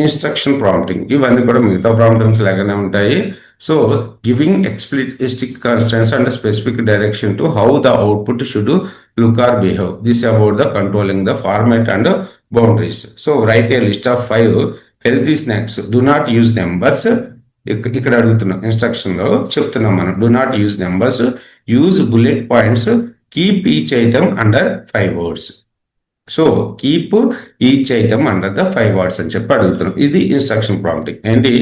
Instruction prompting ఇవన్నీ కూడా మిగతా ప్రాంప్టింగ్స్ లాగానే ఉంటాయి. So giving explicit constraints and specific direction to how the output should look or behave. This about the controlling the format and boundaries. So write a list of 5 healthy snacks. Do not use numbers. ఇక్కడ అడుగుతున్నాం, instruction లో చెప్తున్నాం మనం, do not use numbers, use bullet points, keep each item under 5 words. So keep each item under the 5 words అని చెప్పి అడుగుతున్నాం. ఇది instruction prompting. ఏంటి,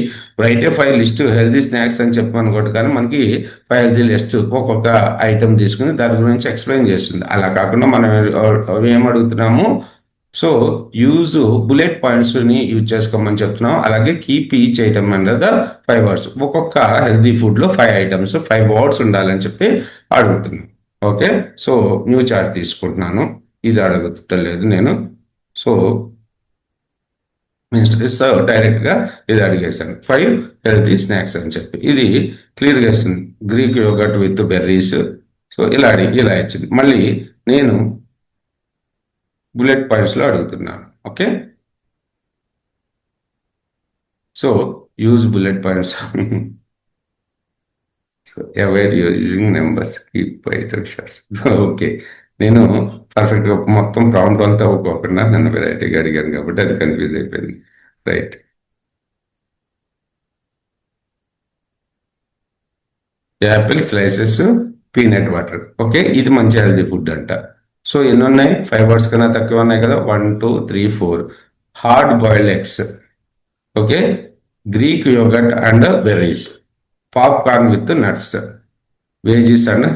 రైట్ ఏ 5 లిస్ట్ హెల్దీ స్నాక్స్ అని చెప్పనుకోండి, కానీ మనకి 5 హెల్దీ లిస్ట్ ఒక్కొక్క ఐటమ్ తీసుకుని దాని గురించి ఎక్స్ప్లెయిన్ చేస్తుంది. అలా కాకుండా మనం ఏం అడుగుతున్నాము, సో యూజ్ బుల్లెట్ పాయింట్స్ ని యూజ్ చేసుకోమని చెప్తున్నాం. అలాగే keep each item under the 5 words. ఒక్కొక్క హెల్దీ ఫుడ్ లో 5 items 5 words ఉండాలని చెప్పి అడుగుతున్నాం. ఓకే, సో న్యూ చార్ట్ తీసుకుంటున్నాను. ఇది అడగలేదు నేను. సో డైరెక్ట్ గా ఇది అడిగేశాను, 5 హెల్తీ స్నాక్స్ అని చెప్పి. ఇది క్లియర్గా ఇస్తుంది, Greek yogurt with berries. So ఇలా ఇచ్చింది. మళ్ళీ నేను బుల్లెట్ పాయింట్స్ లో అడుగుతున్నాను. Okay, so use bullet points. So avoid using numbers, keep item shorts. Okay, నేను పర్ఫెక్ట్గా మొత్తం ప్రాంప్ట్ అంతా ఒక్కొక్కటి నన్ను వెరైటీగా అడిగాను కాబట్టి అది కన్ఫ్యూజ్ అయిపోయింది. Right, Apple slices, peanut water. Okay, ఇది మంచి హెల్దీ ఫుడ్ అంట. సో ఎన్ని ఉన్నాయి, 5 words కన్నా తక్కువ ఉన్నాయి కదా, 1 2 3 4. Hard boiled eggs, okay, Greek yogurt and berries, popcorn with nuts, veggies and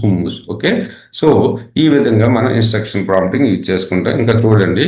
hummus. Okay, so ఈ విధంగా మనం ఇన్స్ట్రక్షన్ ప్రాంప్టింగ్ యూజ్ చేసుకుంటాం. ఇంకా చూడండి,